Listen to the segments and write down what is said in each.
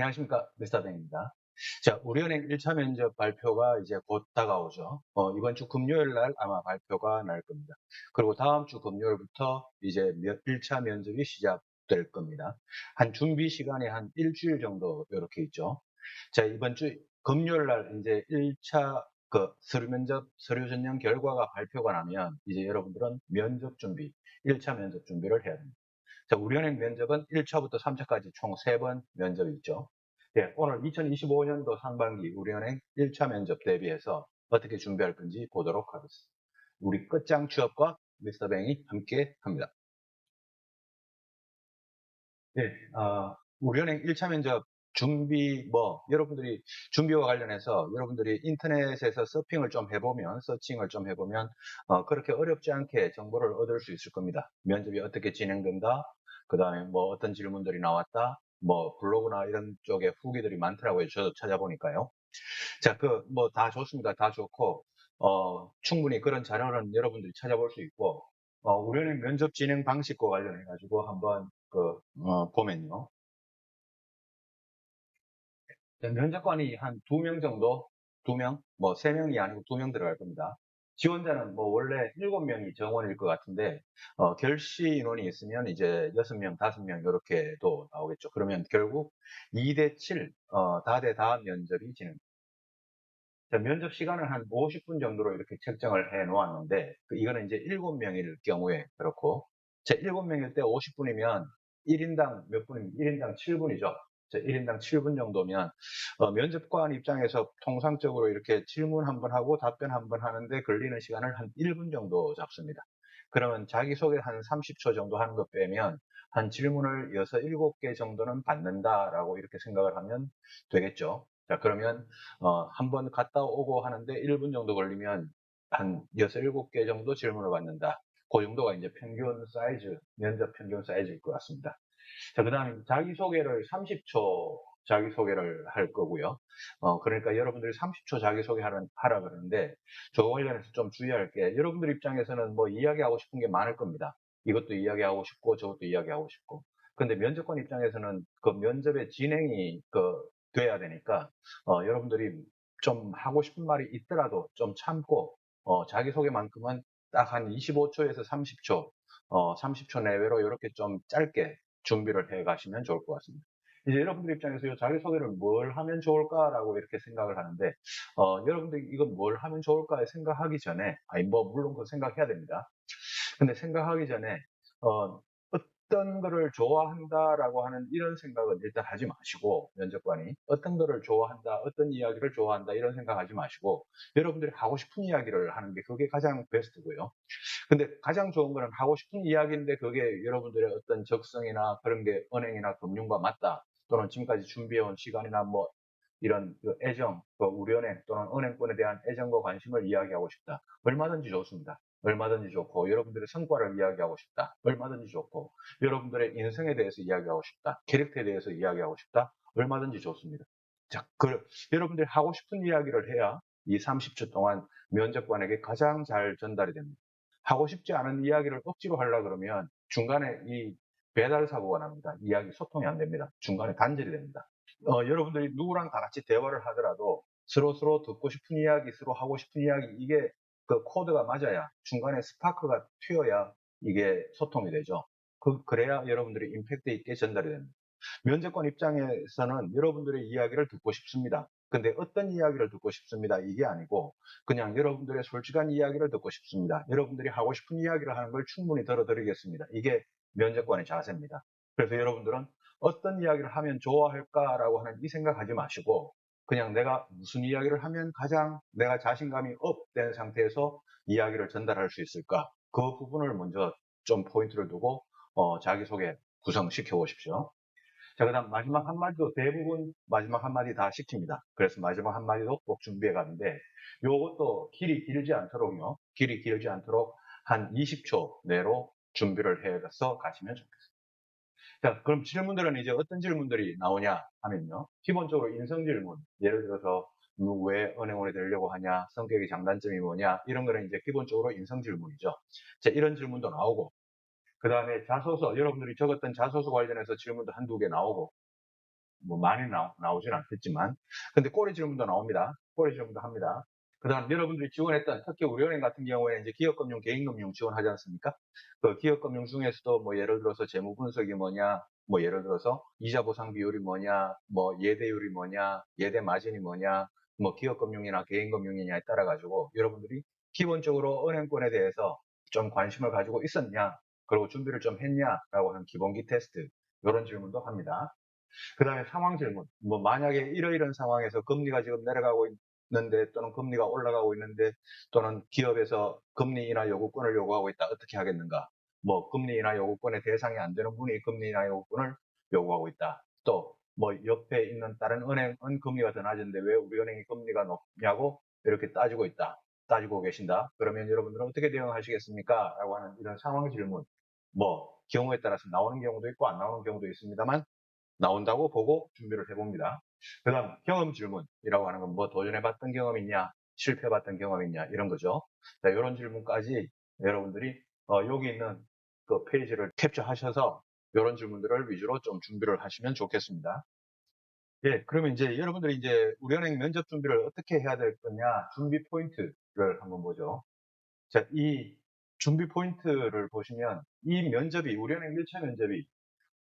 안녕하십니까. 미스터 뱅입니다. 자, 우리은행 1차 면접 발표가 이제 곧 다가오죠. 이번 주 금요일 날 아마 발표가 날 겁니다. 그리고 다음 주 금요일부터 이제 1차 면접이 시작될 겁니다. 한 준비 시간이 한 일주일 정도 이렇게 있죠. 자, 이번 주 금요일 날 이제 1차 서류 면접, 서류 전형 결과가 발표가 나면 이제 여러분들은 면접 준비, 1차 면접 준비를 해야 됩니다. 자, 우리은행 면접은 1차부터 3차까지 총 3번 면접이 있죠. 예, 오늘 2025년도 상반기 우리은행 1차 면접 대비해서 어떻게 준비할 건지 보도록 하겠습니다. 우리 끝장 취업과 미스터 뱅이 함께 합니다. 예, 우리은행 1차 면접 준비, 여러분들이 준비와 관련해서 여러분들이 인터넷에서 서핑을 좀 해보면, 서칭을 좀 해보면, 그렇게 어렵지 않게 정보를 얻을 수 있을 겁니다. 면접이 어떻게 진행된다, 그 다음에 뭐 어떤 질문들이 나왔다, 뭐 블로그나 이런 쪽에 후기들이 많더라고요. 저도 찾아보니까요. 자, 다 좋습니다. 다 좋고, 충분히 그런 자료는 여러분들이 찾아볼 수 있고, 우리는 면접 진행 방식과 관련해가지고 한번 보면요. 면접관이 한 2명 정도, 2명, 뭐 3명이 아니고 2명 들어갈 겁니다. 지원자는 뭐 원래 7명이 정원일 것 같은데, 결시 인원이 있으면 이제 6명, 5명 이렇게도 나오겠죠. 그러면 결국 2대 7, 다대다 면접이 진행. 자, 면접 시간은 한 50분 정도로 이렇게 책정을 해 놓았는데, 이거는 이제 7명일 경우에 그렇고, 자, 7명일 때 50분이면 1인당 몇 분입니까? 1인당 7분이죠. 자, 1인당 7분 정도면, 면접관 입장에서 통상적으로 이렇게 질문 한 번 하고 답변 한 번 하는데 걸리는 시간을 한 1분 정도 잡습니다. 그러면 자기소개 한 30초 정도 하는 것 빼면, 한 질문을 6, 7개 정도는 받는다라고 이렇게 생각을 하면 되겠죠. 자, 그러면 한 번 갔다 오고 하는데 1분 정도 걸리면 한 6, 7개 정도 질문을 받는다. 그 정도가 이제 평균 사이즈, 면접 평균 사이즈일 것 같습니다. 자, 그 다음에 자기소개를 30초 자기소개를 할 거고요. 그러니까 여러분들이 30초 하라 그러는데, 저 관련해서 좀 주의할 게, 여러분들 입장에서는 뭐 이야기하고 싶은 게 많을 겁니다. 이것도 이야기하고 싶고, 저것도 이야기하고 싶고. 근데 면접관 입장에서는 그 면접의 진행이 돼야 되니까, 여러분들이 좀 하고 싶은 말이 있더라도 좀 참고, 자기소개만큼은 딱 한 25초에서 30초, 30초 내외로 이렇게 좀 짧게 준비를 해 가시면 좋을 것 같습니다. 이제 여러분들 입장에서 이 자기소개를 뭘 하면 좋을까라고 이렇게 생각을 하는데, 여러분들이 이건 뭘 하면 좋을까 생각하기 전에, 아니, 뭐, 물론 그 생각해야 됩니다. 근데 생각하기 전에, 어떤 거를 좋아한다라고 하는 이런 생각은 일단 하지 마시고, 면접관이 어떤 거를 좋아한다, 어떤 이야기를 좋아한다 이런 생각하지 마시고, 여러분들이 하고 싶은 이야기를 하는 게 그게 가장 베스트고요. 근데 가장 좋은 거는 하고 싶은 이야기인데 그게 여러분들의 어떤 적성이나 그런 게 은행이나 금융과 맞다. 또는 지금까지 준비해온 시간이나 뭐 이런 애정, 우리은행 또는 은행권에 대한 애정과 관심을 이야기하고 싶다. 얼마든지 좋습니다. 얼마든지 좋고, 여러분들의 성과를 이야기하고 싶다. 얼마든지 좋고, 여러분들의 인생에 대해서 이야기하고 싶다. 캐릭터에 대해서 이야기하고 싶다. 얼마든지 좋습니다. 자, 여러분들이 하고 싶은 이야기를 해야 이 30초 동안 면접관에게 가장 잘 전달이 됩니다. 하고 싶지 않은 이야기를 억지로 하려고 그러면 중간에 이 배달 사고가 납니다. 이야기 소통이 안 됩니다. 중간에 단절이 됩니다. 여러분들이 누구랑 다 같이 대화를 하더라도 서로 듣고 싶은 이야기, 서로 하고 싶은 이야기, 이게 그 코드가 맞아야 중간에 스파크가 튀어야 이게 소통이 되죠. 그래야 여러분들이 임팩트 있게 전달이 됩니다. 면접관 입장에서는 여러분들의 이야기를 듣고 싶습니다. 근데 어떤 이야기를 듣고 싶습니다. 이게 아니고 그냥 여러분들의 솔직한 이야기를 듣고 싶습니다. 여러분들이 하고 싶은 이야기를 하는 걸 충분히 들어드리겠습니다. 이게 면접관의 자세입니다. 그래서 여러분들은 어떤 이야기를 하면 좋아할까라고 하는 이 생각하지 마시고 그냥 내가 무슨 이야기를 하면 가장 내가 자신감이 업된 상태에서 이야기를 전달할 수 있을까? 그 부분을 먼저 좀 포인트를 두고 자기소개 구성시켜 보십시오. 자, 그 다음 마지막 한마디도 대부분 마지막 한마디 다 시킵니다. 그래서 마지막 한마디도 꼭 준비해 가는데 요것도 길이 길지 않도록요. 길이 길지 않도록 한 20초 내로 준비를 해서 가시면 좋겠습니다. 자, 그럼 질문들은 이제 어떤 질문들이 나오냐 하면요. 기본적으로 인성 질문. 예를 들어서 왜 은행원이 되려고 하냐, 성격의 장단점이 뭐냐, 이런 거는 이제 기본적으로 인성 질문이죠. 자, 이런 질문도 나오고, 그 다음에 자소서, 여러분들이 적었던 자소서 관련해서 질문도 한두 개 나오고, 뭐 많이 나오진 않겠지만, 근데 꼬리 질문도 나옵니다. 꼬리 질문도 합니다. 그 다음 여러분들이 지원했던, 특히 우리은행 같은 경우에는 이제 기업금융, 개인금융 지원하지 않습니까? 그 기업금융 중에서도 뭐 예를 들어서 재무 분석이 뭐냐, 뭐 예를 들어서 이자 보상 비율이 뭐냐, 뭐 예대율이 뭐냐, 예대 마진이 뭐냐, 뭐 기업금융이나 개인금융이냐에 따라 가지고 여러분들이 기본적으로 은행권에 대해서 좀 관심을 가지고 있었냐, 그리고 준비를 좀 했냐라고 하는 기본기 테스트, 이런 질문도 합니다. 그 다음에 상황 질문. 뭐 만약에 이러이런 상황에서 금리가 지금 내려가고 있는데, 또는 금리가 올라가고 있는데, 또는 기업에서 금리 인하 요구권을 요구하고 있다. 어떻게 하겠는가? 뭐 금리 인하 요구권의 대상이 안 되는 분이 금리 인하 요구권을 요구하고 있다. 또 뭐 옆에 있는 다른 은행은 금리가 더 낮은데 왜 우리 은행이 금리가 높냐고 이렇게 따지고 있다. 따지고 계신다. 그러면 여러분들은 어떻게 대응하시겠습니까? 라고 하는 이런 상황 질문. 뭐 경우에 따라서 나오는 경우도 있고 안 나오는 경우도 있습니다만, 나온다고 보고 준비를 해봅니다. 그 다음 경험 질문이라고 하는 건 뭐 도전해봤던 경험 있냐, 실패해봤던 경험 있냐, 이런 거죠. 자, 이런 질문까지 여러분들이 여기 있는 그 페이지를 캡처하셔서 이런 질문들을 위주로 좀 준비를 하시면 좋겠습니다. 예, 그러면 이제 여러분들이 이제 우리은행 면접 준비를 어떻게 해야 될 거냐, 준비 포인트를 한번 보죠. 자, 이 준비 포인트를 보시면 이 면접이, 우리은행 1차 면접이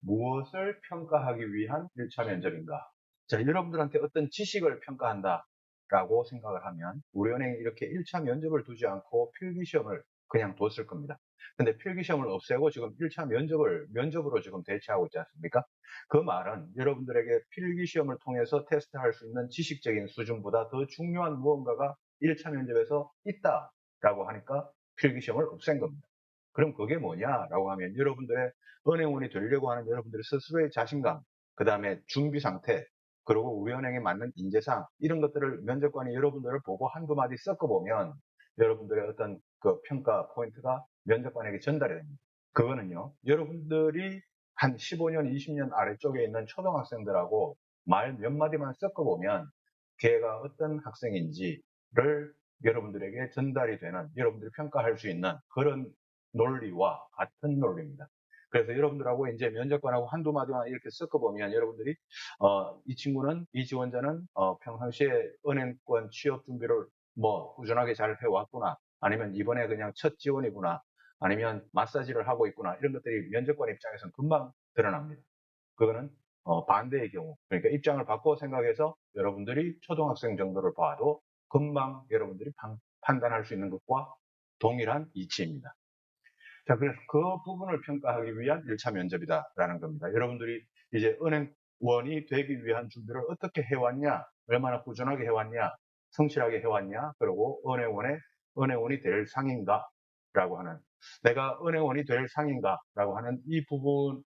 무엇을 평가하기 위한 1차 면접인가? 자, 여러분들한테 어떤 지식을 평가한다라고 생각을 하면 우리은행이 이렇게 1차 면접을 두지 않고 필기시험을 그냥 뒀을 겁니다. 근데 필기시험을 없애고 지금 1차 면접으로 지금 대체하고 있지 않습니까? 그 말은 여러분들에게 필기시험을 통해서 테스트할 수 있는 지식적인 수준보다 더 중요한 무언가가 1차 면접에서 있다라고 하니까 필기시험을 없앤 겁니다. 그럼 그게 뭐냐라고 하면 여러분들의 은행원이 되려고 하는 여러분들의 스스로의 자신감, 그 다음에 준비 상태, 그리고 우리 은행에 맞는 인재상, 이런 것들을 면접관이 여러분들을 보고 한두 마디 섞어보면 여러분들의 어떤 그 평가 포인트가 면접관에게 전달이 됩니다. 그거는요, 여러분들이 한 15년, 20년 아래쪽에 있는 초등학생들하고 말 몇 마디만 섞어보면 걔가 어떤 학생인지를 여러분들에게 전달이 되는, 여러분들이 평가할 수 있는 그런 논리와 같은 논리입니다. 그래서 여러분들하고 이제 면접관하고 한두 마디만 이렇게 섞어보면 여러분들이 이 친구는, 이 지원자는 평상시에 은행권 취업 준비를 뭐 꾸준하게 잘 해왔구나, 아니면 이번에 그냥 첫 지원이구나, 아니면 마사지를 하고 있구나, 이런 것들이 면접관 입장에서는 금방 드러납니다. 그거는 반대의 경우, 그러니까 입장을 바꿔 생각해서 여러분들이 초등학생 정도를 봐도 금방 여러분들이 판단할 수 있는 것과 동일한 이치입니다. 자, 그래서 그 부분을 평가하기 위한 1차 면접이다라는 겁니다. 여러분들이 이제 은행원이 되기 위한 준비를 어떻게 해왔냐, 얼마나 꾸준하게 해왔냐, 성실하게 해왔냐, 그리고 은행원이 될 상인가라고 하는, 내가 은행원이 될 상인가라고 하는 이 부분을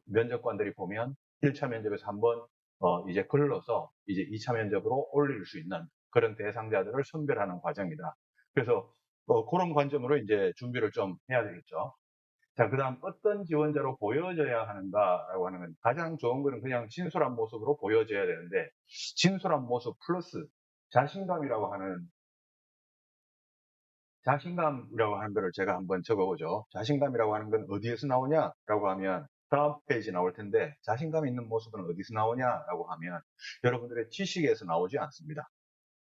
면접관들이 보면 1차 면접에서 한번 이제 걸러서 이제 2차 면접으로 올릴 수 있는 그런 대상자들을 선별하는 과정이다. 그래서 그런 관점으로 이제 준비를 좀 해야 되겠죠. 자, 그 다음 어떤 지원자로 보여져야 하는가라고 하는 건, 가장 좋은 거는 그냥 진솔한 모습으로 보여져야 되는데, 진솔한 모습 플러스 자신감이라고 하는 거를 제가 한번 적어보죠. 자신감이라고 하는 건 어디에서 나오냐라고 하면 다음 페이지 나올 텐데, 자신감 있는 모습은 어디서 나오냐라고 하면 여러분들의 지식에서 나오지 않습니다.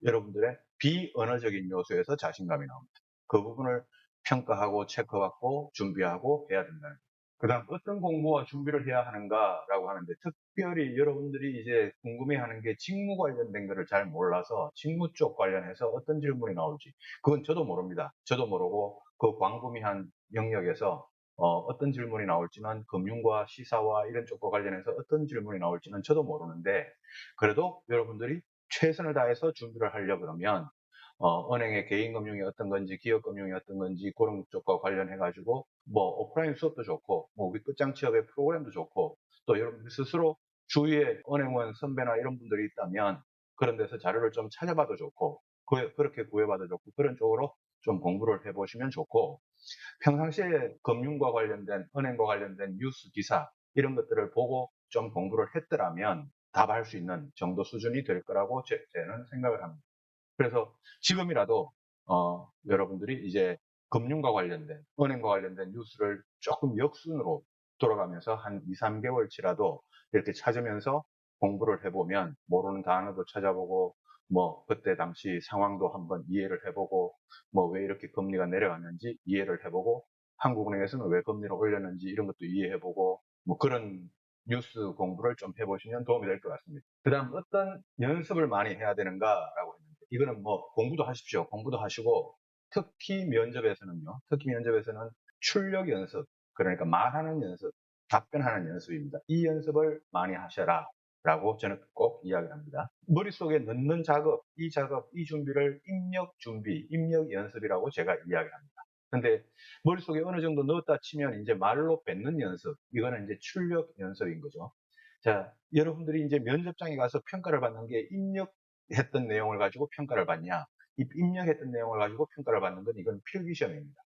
여러분들의 비언어적인 요소에서 자신감이 나옵니다. 그 부분을 평가하고 체크받고 준비하고 해야 된다는 거예요. 그 다음 어떤 공부와 준비를 해야 하는가라고 하는데, 특별히 여러분들이 이제 궁금해하는 게 직무 관련된 거를 잘 몰라서 직무 쪽 관련해서 어떤 질문이 나올지, 그건 저도 모릅니다. 저도 모르고 그 광범위한 영역에서 어떤 질문이 나올지는, 금융과 시사와 이런 쪽과 관련해서 어떤 질문이 나올지는 저도 모르는데, 그래도 여러분들이 최선을 다해서 준비를 하려고 그러면 은행의 개인금융이 어떤 건지, 기업금융이 어떤 건지, 그런 쪽과 관련해가지고 뭐 오프라인 수업도 좋고, 뭐 우리 끝장 취업의 프로그램도 좋고, 또 여러분들 스스로 주위에 은행원 선배나 이런 분들이 있다면 그런 데서 자료를 좀 찾아봐도 좋고, 그렇게 구해봐도 좋고, 그런 쪽으로 좀 공부를 해보시면 좋고, 평상시에 금융과 관련된, 은행과 관련된 뉴스 기사 이런 것들을 보고 좀 공부를 했더라면 답할 수 있는 정도 수준이 될 거라고 저는 생각을 합니다. 그래서 지금이라도 여러분들이 이제 금융과 관련된, 은행과 관련된 뉴스를 조금 역순으로 돌아가면서 한 2, 3개월치라도 이렇게 찾으면서 공부를 해보면 모르는 단어도 찾아보고 뭐 그때 당시 상황도 한번 이해를 해보고 뭐 왜 이렇게 금리가 내려갔는지 이해를 해보고 한국은행에서는 왜 금리를 올렸는지 이런 것도 이해해보고 뭐 그런 뉴스 공부를 좀 해보시면 도움이 될 것 같습니다. 그 다음 어떤 연습을 많이 해야 되는가라고 했는데 이거는 뭐 공부도 하십시오. 공부도 하시고 특히 면접에서는 출력 연습, 그러니까 말하는 연습, 답변하는 연습입니다. 이 연습을 많이 하셔라 라고 저는 꼭 이야기합니다. 머릿속에 넣는 작업, 이 준비를 입력 준비, 입력 연습이라고 제가 이야기합니다. 근데 머릿속에 어느 정도 넣었다 치면 이제 말로 뱉는 연습, 이거는 이제 출력 연습인 거죠. 자, 여러분들이 이제 면접장에 가서 평가를 받는 게 입력했던 내용을 가지고 평가를 받냐, 입력했던 내용을 가지고 평가를 받는 건 이건 필기시험입니다.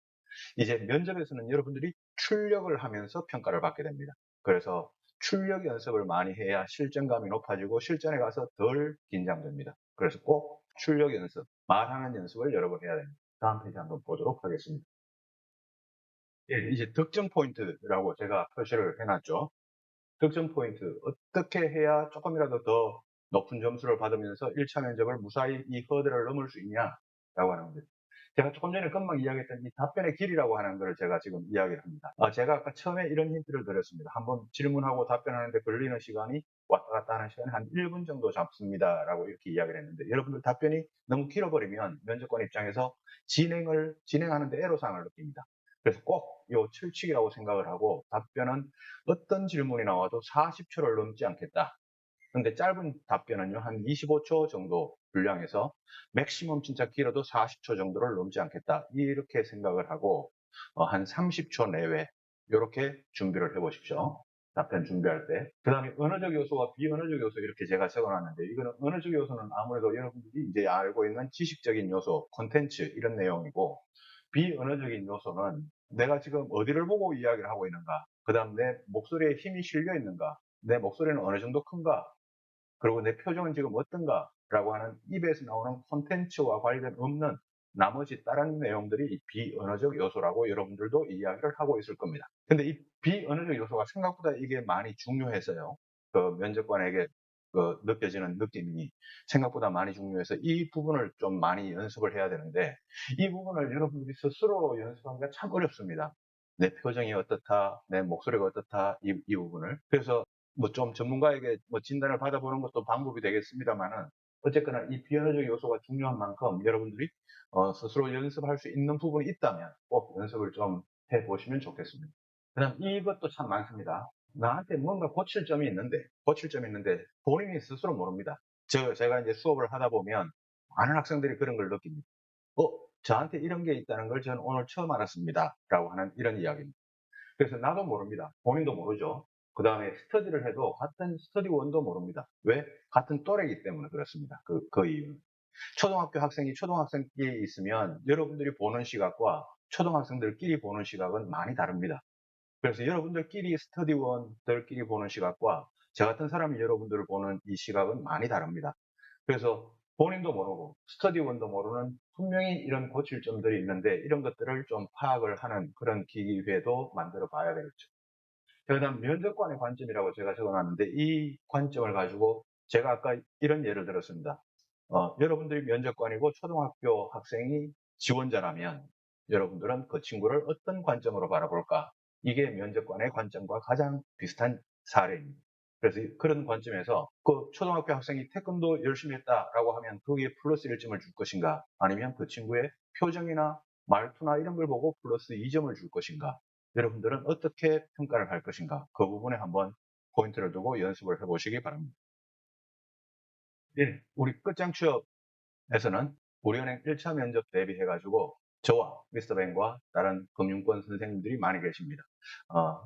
이제 면접에서는 여러분들이 출력을 하면서 평가를 받게 됩니다. 그래서 출력 연습을 많이 해야 실전감이 높아지고 실전에 가서 덜 긴장됩니다. 그래서 꼭 출력 연습, 말하는 연습을 여러 번 해야 됩니다. 다음 페이지 한번 보도록 하겠습니다. 예, 이제 득점 포인트라고 제가 표시를 해놨죠. 득점 포인트, 어떻게 해야 조금이라도 더 높은 점수를 받으면서 1차 면접을 무사히 이 허들을 넘을 수 있냐라고 하는 겁니다. 제가 조금 전에 금방 이야기했던 이 답변의 길이라고 하는 걸 제가 지금 이야기를 합니다. 제가 아까 처음에 이런 힌트를 드렸습니다. 한번 질문하고 답변하는데 걸리는 시간이 왔다 갔다 하는 시간이 한 1분 정도 잡습니다. 라고 이렇게 이야기를 했는데 여러분들 답변이 너무 길어버리면 면접관 입장에서 진행하는데 애로사항을 느낍니다. 그래서 꼭 요 철칙이라고 생각을 하고 답변은 어떤 질문이 나와도 40초를 넘지 않겠다. 근데 짧은 답변은요, 한 25초 정도 분량에서 맥시멈 진짜 길어도 40초 정도를 넘지 않겠다. 이렇게 생각을 하고 한 30초 내외 이렇게 준비를 해보십시오. 답변 준비할 때. 그 다음에 언어적 요소와 비언어적 요소 이렇게 제가 적어놨는데 이거는 언어적 요소는 아무래도 여러분들이 이제 알고 있는 지식적인 요소, 콘텐츠 이런 내용이고 비언어적인 요소는 내가 지금 어디를 보고 이야기를 하고 있는가, 그 다음 내 목소리에 힘이 실려 있는가, 내 목소리는 어느 정도 큰가, 그리고 내 표정은 지금 어떤가 라고 하는 입에서 나오는 콘텐츠와 관련 없는 나머지 다른 내용들이 비언어적 요소라고 여러분들도 이야기를 하고 있을 겁니다. 근데 이 비언어적 요소가 생각보다 이게 많이 중요해서요. 그 면접관에게 느껴지는 느낌이 생각보다 많이 중요해서 이 부분을 좀 많이 연습을 해야 되는데 이 부분을 여러분들이 스스로 연습하기가 참 어렵습니다. 내 표정이 어떻다, 내 목소리가 어떻다, 이 부분을. 그래서 뭐 좀 전문가에게 뭐 진단을 받아보는 것도 방법이 되겠습니다만은 어쨌거나 이 비언어적 요소가 중요한 만큼 여러분들이 스스로 연습할 수 있는 부분이 있다면 꼭 연습을 좀 해보시면 좋겠습니다. 그다음 이것도 참 많습니다. 나한테 뭔가 고칠 점이 있는데 본인이 스스로 모릅니다. 제가 이제 수업을 하다 보면 많은 학생들이 그런 걸 느낍니다. 어, 저한테 이런 게 있다는 걸 저는 오늘 처음 알았습니다. 라고 하는 이런 이야기입니다. 그래서 나도 모릅니다. 본인도 모르죠. 그 다음에 스터디를 해도 같은 스터디원도 모릅니다. 왜? 같은 또래이기 때문에 그렇습니다. 그 이유는. 초등학교 학생이 초등학생끼리 있으면 여러분들이 보는 시각과 초등학생들끼리 보는 시각은 많이 다릅니다. 그래서 여러분들끼리 스터디원들끼리 보는 시각과 저 같은 사람이 여러분들을 보는 이 시각은 많이 다릅니다. 그래서 본인도 모르고 스터디원도 모르는 분명히 이런 고칠 점들이 있는데 이런 것들을 좀 파악을 하는 그런 기회도 만들어 봐야 되겠죠. 그다음 면접관의 관점이라고 제가 적어놨는데 이 관점을 가지고 제가 아까 이런 예를 들었습니다. 여러분들이 면접관이고 초등학교 학생이 지원자라면 여러분들은 그 친구를 어떤 관점으로 바라볼까? 이게 면접관의 관점과 가장 비슷한 사례입니다. 그래서 그런 관점에서 그 초등학교 학생이 태권도 열심히 했다라고 하면 거기에 플러스 1점을 줄 것인가? 아니면 그 친구의 표정이나 말투나 이런 걸 보고 플러스 2점을 줄 것인가? 여러분들은 어떻게 평가를 할 것인가? 그 부분에 한번 포인트를 두고 연습을 해보시기 바랍니다. 예, 우리 끝장 취업에서는 우리은행 1차 면접 대비해가지고 저와 미스터 뱅과 다른 금융권 선생님들이 많이 계십니다.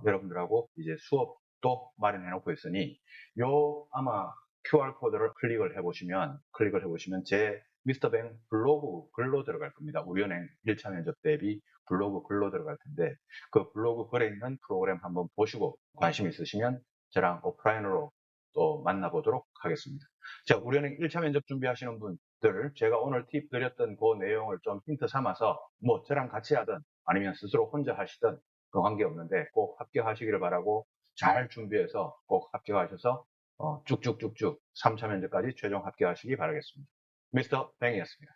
여러분들하고 이제 수업도 마련해 놓고 있으니 요 아마 QR코드를 클릭을 해보시면 제 미스터 뱅 블로그 글로 들어갈 겁니다. 우리은행 1차 면접 대비 블로그 글로 들어갈 텐데 그 블로그 글에 있는 프로그램 한번 보시고 관심 있으시면 저랑 오프라인으로 또 만나보도록 하겠습니다. 자, 우리은행 1차 면접 준비하시는 분들, 제가 오늘 팁 드렸던 그 내용을 좀 힌트 삼아서 뭐 저랑 같이 하든 아니면 스스로 혼자 하시든 그 관계없는데 꼭 합격하시기를 바라고 잘 준비해서 꼭 합격하셔서 쭉쭉쭉쭉 3차 면접까지 최종 합격하시기 바라겠습니다. 미스터 뱅이었습니다.